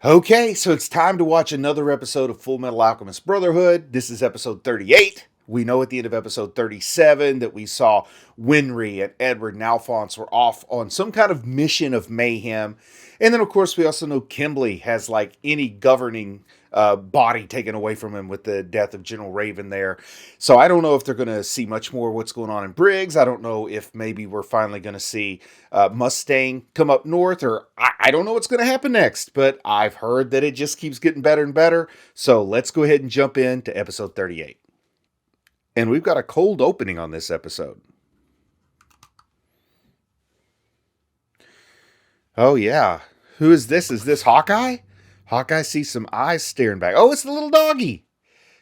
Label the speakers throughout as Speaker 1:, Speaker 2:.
Speaker 1: Okay, so it's time to watch another episode of Fullmetal Alchemist Brotherhood. This is episode 38. We know at the end of episode 37 that we saw Winry and Edward and Alphonse were off on some kind of mission of mayhem. And then, of course, we also know Kimberly has like any governing body taken away from him with the death of General Raven there. So I don't know if they're going to see much more of what's going on in Briggs. I don't know if maybe we're finally going to see Mustang come up north, or I don't know what's going to happen next, but I've heard that it just keeps getting better and better. So let's go ahead and jump into episode 38. And we've got a cold opening on this episode. Oh, yeah. Who is this? Is this Hawkeye? Hawkeye sees some eyes staring back. Oh, it's the little doggy.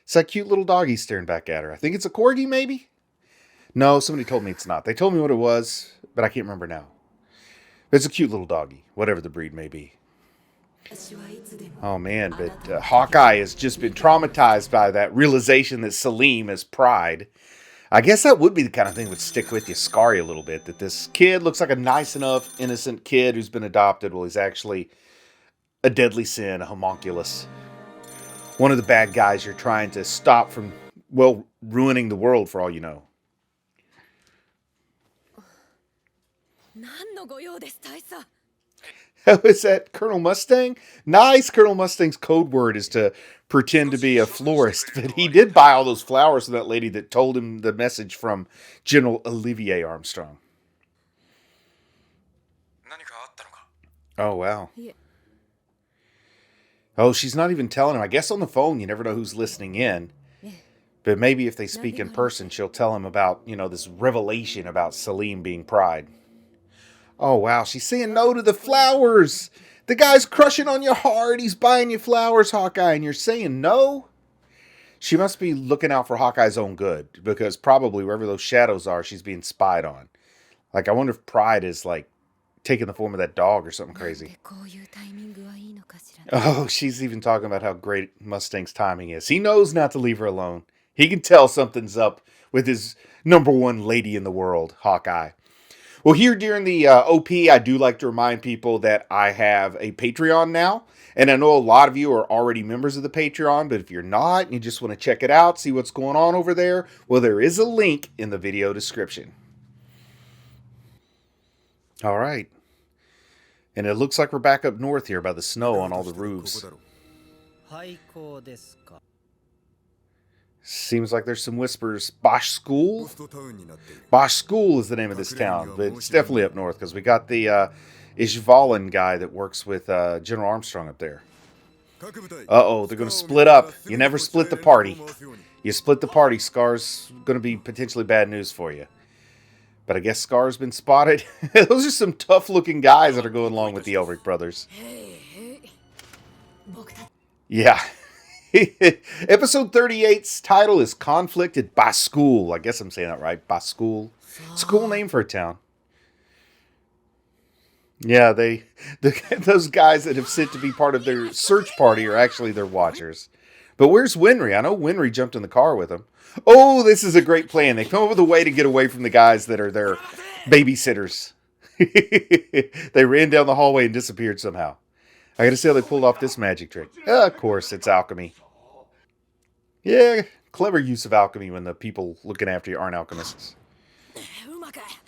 Speaker 1: It's that cute little doggy staring back at her. I think it's a corgi, maybe? No, somebody told me it's not. They told me what it was, but I can't remember now. It's a cute little doggy, whatever the breed may be. Oh, man, but Hawkeye has just been traumatized by that realization that Salim is Pride. I guess that would be the kind of thing that would stick with you, scar you a little bit, that this kid looks like a nice enough, innocent kid who's been adopted. Well, he's actually a deadly sin, a homunculus. One of the bad guys you're trying to stop from, well, ruining the world for all you know. Oh, is that Colonel Mustang? Nice. Colonel Mustang's code word is to pretend to be a florist, but he did buy all those flowers from that lady that told him the message from General Olivier Armstrong. Oh, wow. Oh, she's not even telling him. I guess on the phone, you never know who's listening in. But maybe if they speak in person, she'll tell him about, this revelation about Salim being Pride. Oh, wow. She's saying no to the flowers. The guy's crushing on your heart. He's buying you flowers, Hawkeye, and you're saying no? She must be looking out for Hawkeye's own good, because probably wherever those shadows are, she's being spied on. Like, I wonder if Pride is, like, taking the form of that dog or something crazy. Oh, she's even talking about how great Mustang's timing is. He knows not to leave her alone. He can tell something's up with his number one lady in the world, Hawkeye. Well, here during the OP, I do like to remind people that I have a Patreon now. And I know a lot of you are already members of the Patreon, but if you're not and you just want to check it out, see what's going on over there, well, there is a link in the video description. All right. And it looks like we're back up north here by the snow on all the roofs. Seems like there's some whispers. Baschool? Baschool is the name of this town, but it's definitely up north because we got the Ishvalan guy that works with General Armstrong up there. Uh-oh, they're going to split up. You never split the party. You split the party, Scar's going to be potentially bad news for you. But I guess Scar's been spotted. Those are some tough-looking guys that are going along with the Elric brothers. Yeah. Episode 38's title is Conflict at Baschool. I guess I'm saying that right. Baschool. It's a cool name for a town. Yeah, those guys that have sent to be part of their search party are actually their watchers. But where's Winry? I know Winry jumped in the car with him. Oh, this is a great plan. They come up with a way to get away from the guys that are their babysitters. They ran down the hallway and disappeared somehow. I gotta see how they pulled off this magic trick. Of course, it's alchemy. Yeah, clever use of alchemy when the people looking after you aren't alchemists.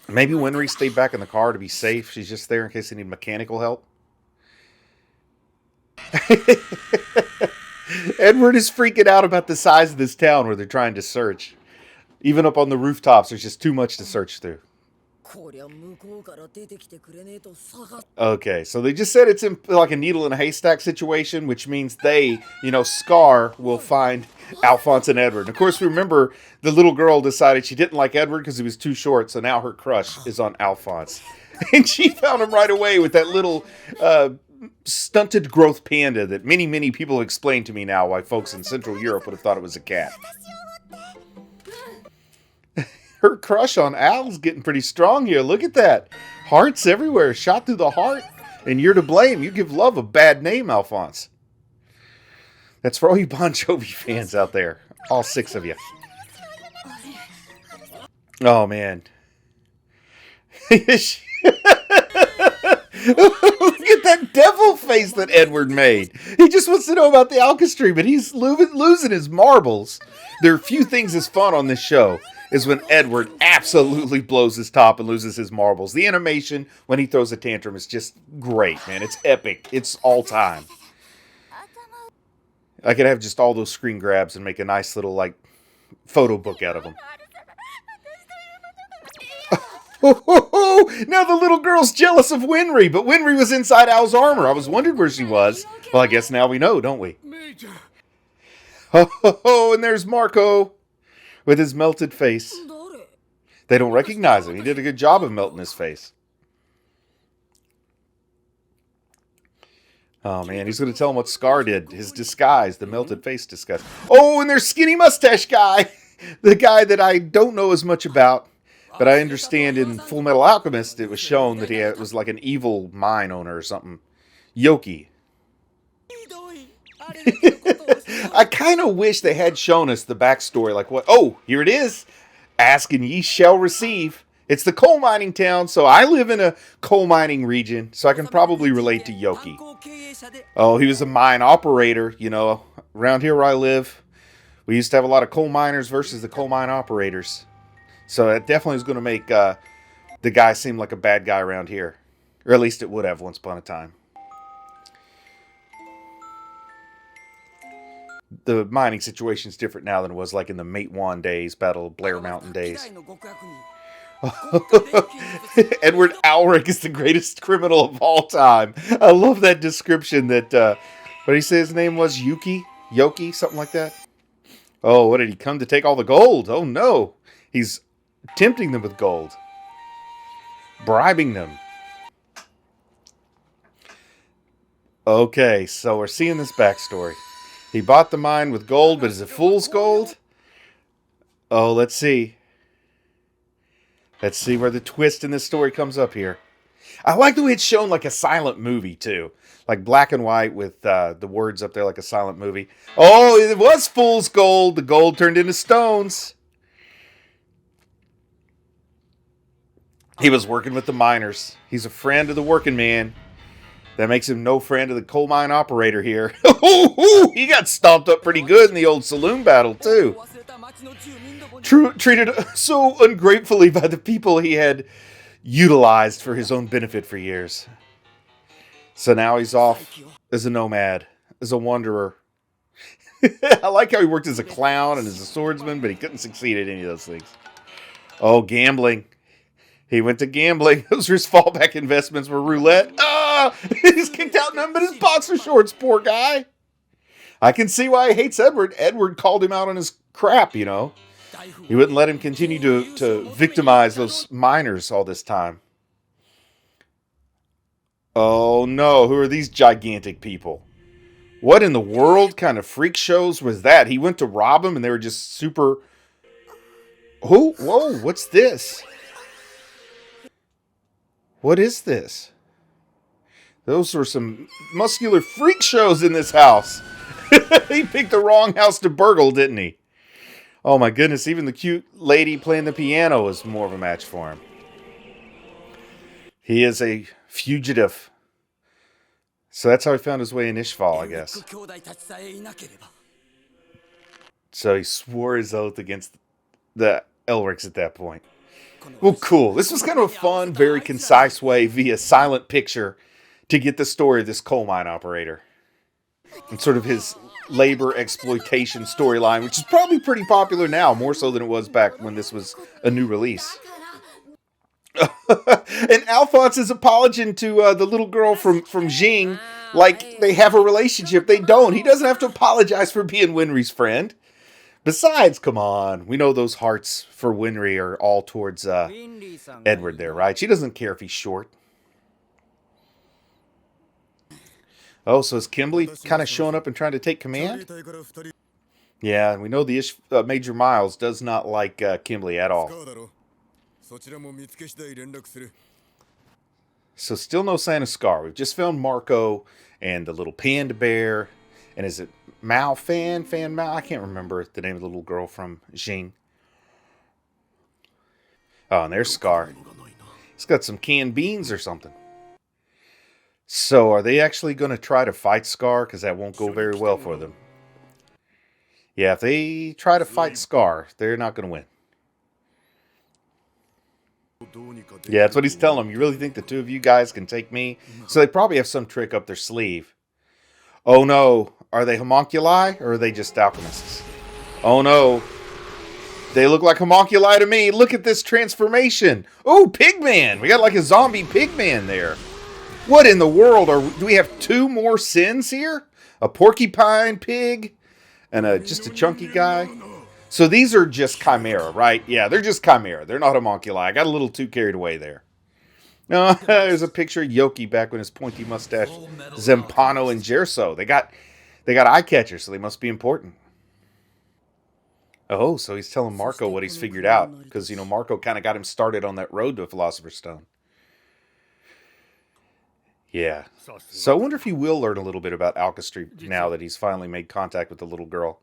Speaker 1: Maybe Winry stayed back in the car to be safe. She's just there in case they need mechanical help. Edward is freaking out about the size of this town where they're trying to search. Even up on the rooftops, there's just too much to search through. Okay, so they just said it's in like a needle in a haystack situation, which means they, Scar will find Alphonse and Edward. And of course, remember, the little girl decided she didn't like Edward because he was too short, so now her crush is on Alphonse. And she found him right away with that little stunted growth panda that many, many people explain to me now why folks in Central Europe would have thought it was a cat. Her crush on Al's getting pretty strong here. Look at that. Hearts everywhere. Shot through the heart. And you're to blame. You give love a bad name, Alphonse. That's for all you Bon Jovi fans out there. All 6 of you. Oh, man. Look at that devil face that Edward made. He just wants to know about the alchemy, but he's losing his marbles. There are few things as fun on this show is when Edward absolutely blows his top and loses his marbles. The animation when he throws a tantrum is just great, man. It's epic. It's all time. I could have just all those screen grabs and make a nice little, like, photo book out of them. Now the little girl's jealous of Winry, but Winry was inside Al's armor. I was wondering where she was. Well, I guess now we know, don't we? And there's Marco with his melted face. They don't recognize him. He did a good job of melting his face. Oh, man, he's going to tell him what Scar did. His disguise, the melted face disguise. Oh, and there's Skinny Mustache Guy. The guy that I don't know as much about. But I understand in Fullmetal Alchemist, it was shown that it was like an evil mine owner or something. Yoki. I kind of wish they had shown us the backstory. Like what? Oh, here it is. Ask and ye shall receive. It's the coal mining town, so I live in a coal mining region, so I can probably relate to Yoki. Oh, he was a mine operator, you know. Around here where I live, we used to have a lot of coal miners versus the coal mine operators. So it definitely is going to make the guy seem like a bad guy around here. Or at least it would have once upon a time. The mining situation is different now than it was like in the Mate 1 days, Battle of Blair Mountain days. Edward Alric is the greatest criminal of all time. I love that description that, what did he say his name was? Yoki? Something like that? Oh, what did he come to take all the gold? Oh no. He's tempting them with gold. Bribing them. Okay, so we're seeing this backstory. He bought the mine with gold, but is it fool's gold? Oh, let's see. Let's see where the twist in this story comes up here. I like the way it's shown like a silent movie, too. Like black and white with the words up there like a silent movie. Oh, it was fool's gold. The gold turned into stones. He was working with the miners. He's a friend of the working man. That makes him no friend of the coal mine operator here. He got stomped up pretty good in the old saloon battle, too. Treated so ungratefully by the people he had utilized for his own benefit for years. So now he's off as a nomad, as a wanderer. I like how he worked as a clown and as a swordsman, but he couldn't succeed at any of those things. Oh, gambling. He went to gambling. Those were his fallback investments were roulette. Ah! He's kicked out none but his boxer shorts, poor guy. I can see why he hates Edward. Edward called him out on his crap, you know. He wouldn't let him continue to victimize those miners all this time. Oh no, who are these gigantic people? What in the world kind of freak shows was that? He went to rob them and they were just super... Oh, whoa, what's this? What is this? Those were some muscular freak shows in this house. He picked the wrong house to burgle, didn't he? Oh my goodness, even the cute lady playing the piano was more of a match for him. He is a fugitive. So that's how he found his way in Ishval, I guess. So he swore his oath against the Elrics at that point. Well, cool. This was kind of a fun, very concise way via silent picture to get the story of this coal mine operator. And sort of his labor exploitation storyline, which is probably pretty popular now, more so than it was back when this was a new release. And Alphonse is apologizing to the little girl from Jing like they have a relationship. They don't. He doesn't have to apologize for being Winry's friend. Besides, come on, we know those hearts for Winry are all towards Edward there, right? She doesn't care if he's short. Oh, so is Kimberly kind of showing up and trying to take command? Yeah, and we know the Major Miles does not like Kimberly at all. So still no sign of Scar. We've just found Marco and the little panda bear. And is it Fan Mao? I can't remember the name of the little girl from Jing. Oh, and there's Scar. He's got some canned beans or something. So, are they actually going to try to fight Scar? Because that won't go very well for them. Yeah, if they try to fight Scar, they're not going to win. Yeah, that's what he's telling them. You really think the two of you guys can take me? So they probably have some trick up their sleeve. Oh no, are they homunculi or are they just alchemists? Oh no, they look like homunculi to me. Look at this transformation. Oh, Pigman. We got like a zombie Pigman there. What in the world do we have two more sins here? A porcupine pig and just a chunky guy. So these are just chimera, right? Yeah, they're just chimera. They're not homunculi. I got a little too carried away there. There's a picture of Yoki back when his pointy mustache, Zampano and Gerso. They got eye catchers, so they must be important. Oh, so he's telling Marco what he's figured out. Because, Marco kind of got him started on that road to a Philosopher's Stone. Yeah. So I wonder if he will learn a little bit about alchemy now that he's finally made contact with the little girl.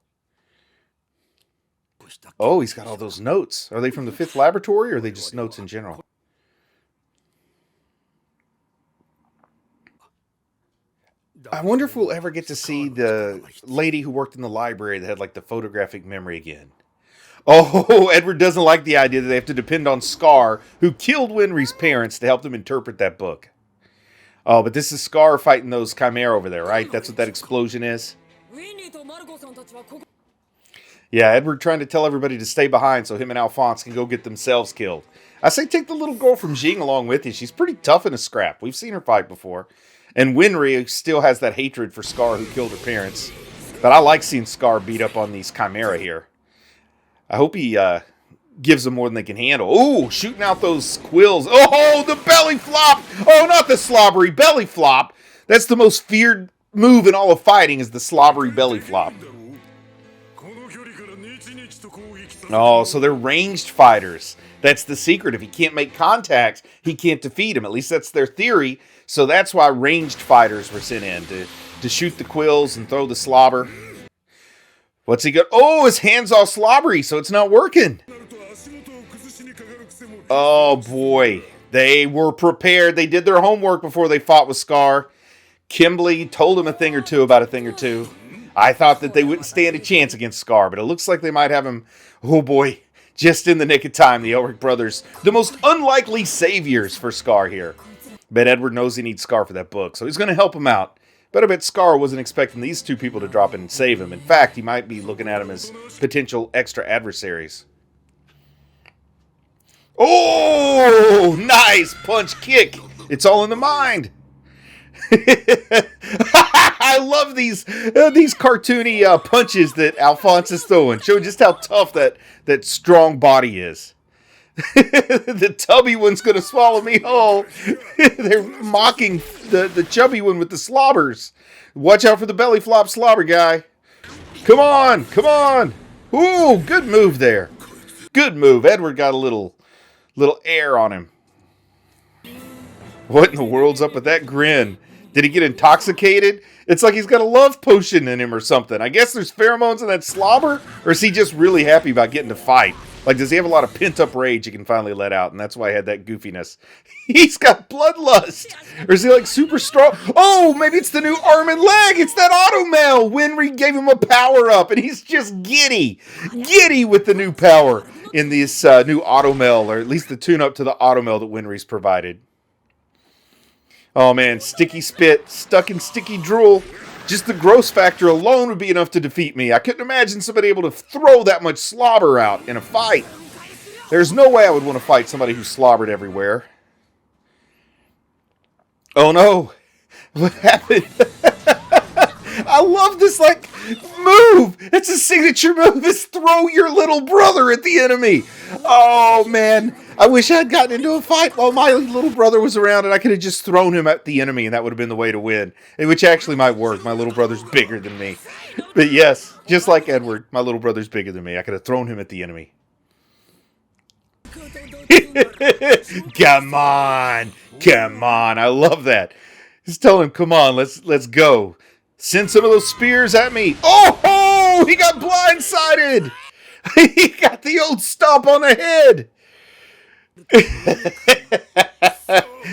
Speaker 1: Oh, he's got all those notes. Are they from the 5th laboratory or are they just notes in general? I wonder if we'll ever get to see the lady who worked in the library that had like the photographic memory again. Oh, Edward doesn't like the idea that they have to depend on Scar, who killed Winry's parents, to help them interpret that book. Oh, but this is Scar fighting those chimera over there, right? That's what that explosion is? Yeah, Edward trying to tell everybody to stay behind so him and Alphonse can go get themselves killed. I say take the little girl from Jing along with you. She's pretty tough in a scrap. We've seen her fight before. And Winry still has that hatred for Scar who killed her parents. But I like seeing Scar beat up on these chimera here. I hope he gives them more than they can handle. Oh, shooting out those quills. Oh, the belly flop. Oh, not the slobbery belly flop. That's the most feared move in all of fighting is the slobbery belly flop. Oh, so they're ranged fighters. That's the secret. If he can't make contact, he can't defeat him. At least that's their theory. So that's why ranged fighters were sent in, to shoot the quills and throw the slobber. What's he got? Oh, his hand's all slobbery, so it's not working. Oh, boy. They were prepared. They did their homework before they fought with Scar. Kimberly told him a thing or two about a thing or two. I thought that they wouldn't stand a chance against Scar, but it looks like they might have him, oh boy, just in the nick of time, the Elric brothers. The most unlikely saviors for Scar here. But Edward knows he needs Scar for that book, so he's going to help him out. But I bet Scar wasn't expecting these two people to drop in and save him. In fact, he might be looking at him as potential extra adversaries. Oh, nice punch kick. It's all in the mind. I love these cartoony punches that Alphonse is throwing. Show just how tough that strong body is. The tubby one's going to swallow me whole. They're mocking the chubby one with the slobbers. Watch out for the belly flop slobber guy. Come on, come on. Ooh, good move there. Good move. Edward got a little air on him. What in the world's up with that grin? Did he get intoxicated? It's like he's got a love potion in him or something. I guess there's pheromones in that slobber? Or is he just really happy about getting to fight? Like, does he have a lot of pent-up rage he can finally let out? And that's why I had that goofiness. He's got bloodlust. Or is he, like, super strong? Oh, maybe it's the new arm and leg. It's that auto-mail. Winry gave him a power-up, and he's just giddy. Giddy with the new power in this new auto-mail, or at least the tune-up to the auto-mail that Winry's provided. Oh, man, sticky spit, stuck in sticky drool. Just the gross factor alone would be enough to defeat me. I couldn't imagine somebody able to throw that much slobber out in a fight. There's no way I would want to fight somebody who slobbered everywhere. Oh, no. What happened? I love this, like, move. It's a signature move. Is throw your little brother at the enemy. Oh, man. I wish I had gotten into a fight while my little brother was around and I could have just thrown him at the enemy and that would have been the way to win. Which actually might work. My little brother's bigger than me. But yes, just like Edward, my little brother's bigger than me. I could have thrown him at the enemy. Come on. Come on. I love that. Just tell him, come on, let's go. Send some of those spears at me. Oh, he got blindsided. He got the old stomp on the head.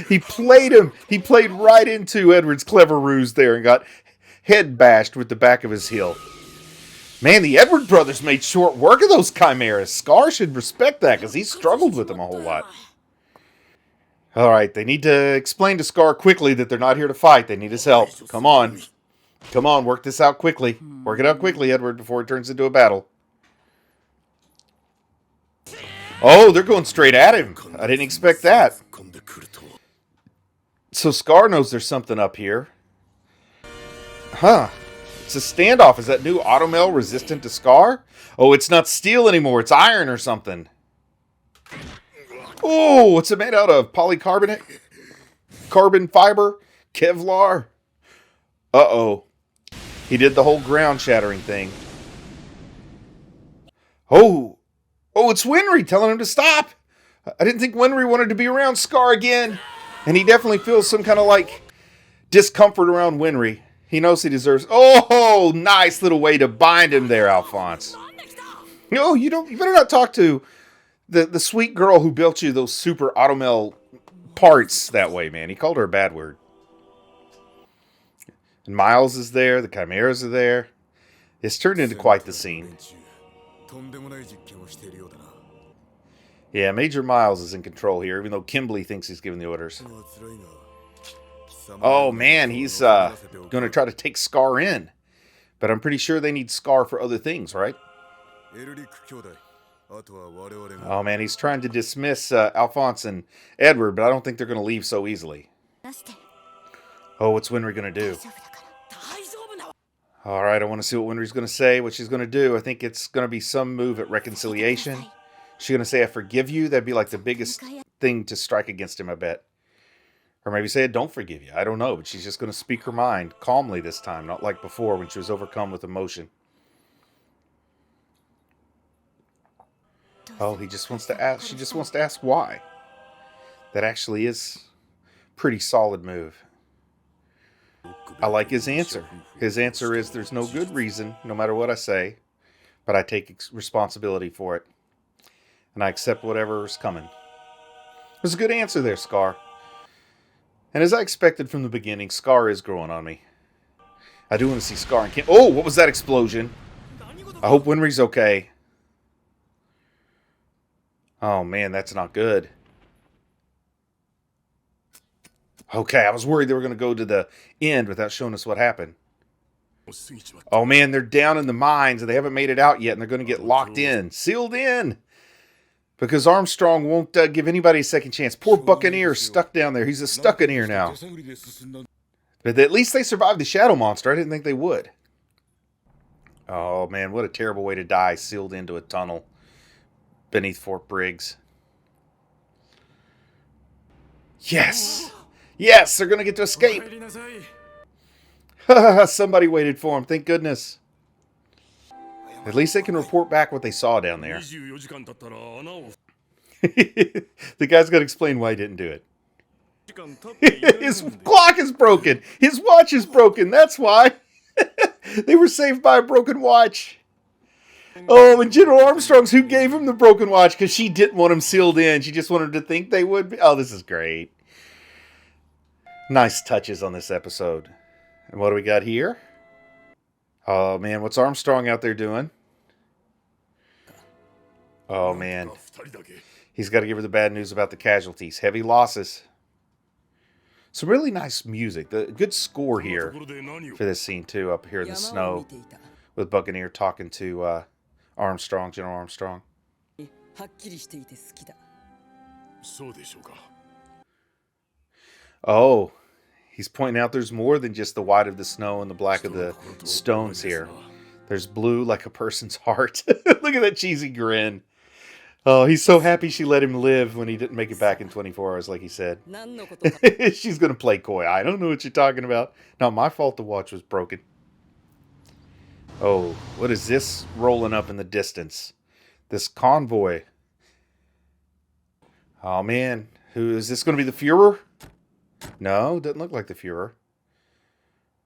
Speaker 1: He played him. He played right into Edward's clever ruse there and got head bashed with the back of his heel. Man, the Edward brothers made short work of those chimeras. Scar should respect that because he struggled with them a whole lot. Alright, they need to explain to Scar quickly that they're not here to fight. They need his help. Come on. Come on, work this out quickly. Work it out quickly, Edward, before it turns into a battle. Oh, they're going straight at him. I didn't expect that. So Scar knows there's something up here. Huh. It's a standoff. Is that new automail resistant to Scar? Oh, it's not steel anymore. It's iron or something. Oh, what's it made out of? Polycarbonate? Carbon fiber? Kevlar? Uh-oh. He did the whole ground shattering thing. Oh, it's Winry telling him to stop. I didn't think Winry wanted to be around Scar again. And he definitely feels some kind of like discomfort around Winry. He knows he deserves. Oh, nice little way to bind him there, Alphonse. No, you better not talk to the sweet girl who built you those super automail parts that way, man. He called her a bad word. And Miles is there. The Chimeras are there. It's turned into quite the scene. Yeah, Major Miles is in control here, even though Kimberly thinks he's giving the orders. Oh, man, he's going to try to take Scar in. But I'm pretty sure they need Scar for other things, right? Oh, man, he's trying to dismiss Alphonse and Edward, but I don't think they're going to leave so easily. Oh, what's Winry going to do? All right, I want to see what Winry's going to say, what she's going to do. I think it's going to be some move at reconciliation. She's going to say, I forgive you. That'd be like the biggest thing to strike against him, I bet. Or maybe say, I don't forgive you. I don't know, but she's just going to speak her mind calmly this time, not like before when she was overcome with emotion. Oh, he just wants to ask. She just wants to ask why. That actually is a pretty solid move. I like his answer. His answer is there's no good reason, no matter what I say, but I take responsibility for it. And I accept whatever is coming. There's a good answer there, Scar. And as I expected from the beginning, Scar is growing on me. I do want to see Scar and Kim. Oh, what was that explosion? I hope Winry's okay. Oh, man, that's not good. Okay, I was worried they were going to go to the end without showing us what happened. Oh, man, they're down in the mines and they haven't made it out yet and they're going to get locked in. Sealed in. Because Armstrong won't give anybody a second chance. Poor Buccaneer stuck down there. He's a Stuccaneer now. But at least they survived the Shadow Monster. I didn't think they would. Oh, man, what a terrible way to die. Sealed into a tunnel beneath Fort Briggs. Yes! Yes, they're going to get to escape. Somebody waited for him. Thank goodness. At least they can report back what they saw down there. The guy's got to explain why he didn't do it. His clock is broken. His watch is broken. That's why. They were saved by a broken watch. Oh, and General Armstrong's who gave him the broken watch because she didn't want him sealed in. She just wanted to think they would be. Oh, this is great. Nice touches on this episode. And what do we got here? Oh, man, what's Armstrong out there doing? Oh, man. He's got to give her the bad news about the casualties. Heavy losses. Some really nice music. The good score here for this scene, too, up here in the snow. With Buccaneer talking to Armstrong, General Armstrong. Oh, he's pointing out there's more than just the white of the snow and the black of the stones here. There's blue like a person's heart. Look at that cheesy grin. Oh, he's so happy she let him live when he didn't make it back in 24 hours, like he said. She's going to play coy. I don't know what you're talking about. Not my fault the watch was broken. Oh, what is this rolling up in the distance? This convoy. Oh, man. Who is this going to be, the Fuhrer? No, doesn't look like the Fuhrer.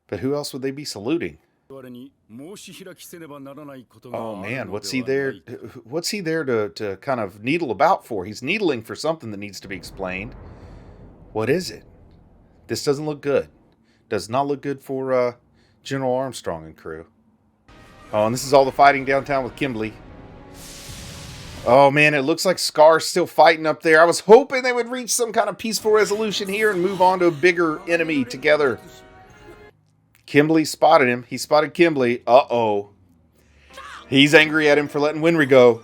Speaker 1: But who else would they be saluting? Oh man, what's he there? What's he there to kind of needle about for? He's needling for something that needs to be explained. What is it? This doesn't look good. Does not look good for General Armstrong and crew. Oh, and this is all the fighting downtown with Kimberly. Oh man, it looks like Scar's still fighting up there. I was hoping they would reach some kind of peaceful resolution here and move on to a bigger enemy together. Kimberly spotted him. He spotted Kimberly. Uh-oh. He's angry at him for letting Winry go.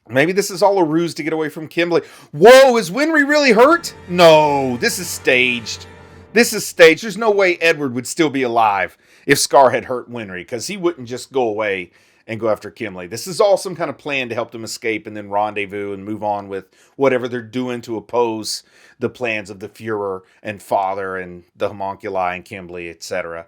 Speaker 1: Maybe this is all a ruse to get away from Kimberly. Whoa, is Winry really hurt? No, this is staged. This is staged. There's no way Edward would still be alive if Scar had hurt Winry, because he wouldn't just go away and go after Kimberly. This is all some kind of plan to help them escape and then rendezvous and move on with whatever they're doing to oppose the plans of the Fuhrer and Father and the homunculi and Kimberly, etc.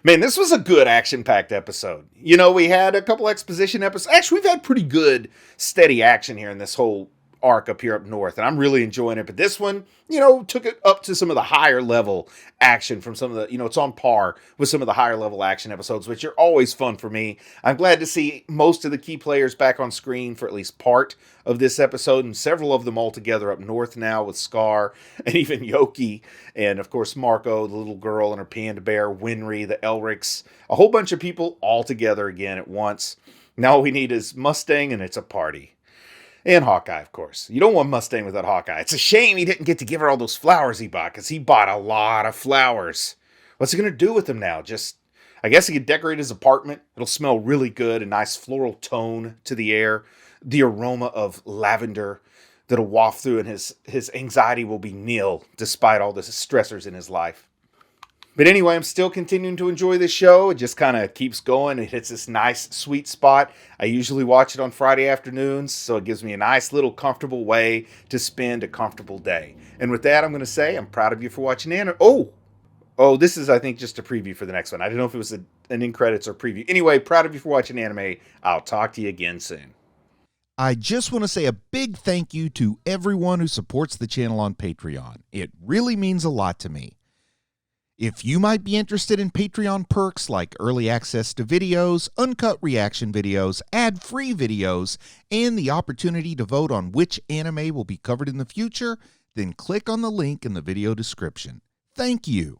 Speaker 1: Man, this was a good action-packed episode. You know, we had a couple exposition episodes. Actually, we've had pretty good, steady action here in this whole arc up here up north, and I'm really enjoying it. But this one, you know, took it up to some of the higher level action from some of the, you know, it's on par with some of the higher level action episodes, which are always fun for me. I'm glad to see most of the key players back on screen for at least part of this episode, and several of them all together up north now with Scar, and even Yoki, and of course Marco, the little girl and her panda bear, Winry, the Elrics, a whole bunch of people all together again at once. Now all we need is Mustang, and it's a party. And Hawkeye, of course. You don't want Mustang without Hawkeye. It's a shame he didn't get to give her all those flowers he bought, because he bought a lot of flowers. What's he going to do with them now? I guess he could decorate his apartment. It'll smell really good, a nice floral tone to the air, the aroma of lavender that'll waft through, and his anxiety will be nil, despite all the stressors in his life. But anyway, I'm still continuing to enjoy this show. It just kind of keeps going. It hits this nice, sweet spot. I usually watch it on Friday afternoons, so it gives me a nice little comfortable way to spend a comfortable day. And with that, I'm going to say I'm proud of you for watching anime. Oh, this is, I think, just a preview for the next one. I don't know if it was an in credits or preview. Anyway, proud of you for watching anime. I'll talk to you again soon.
Speaker 2: I just want to say a big thank you to everyone who supports the channel on Patreon. It really means a lot to me. If you might be interested in Patreon perks like early access to videos, uncut reaction videos, ad-free videos, and the opportunity to vote on which anime will be covered in the future, then click on the link in the video description. Thank you.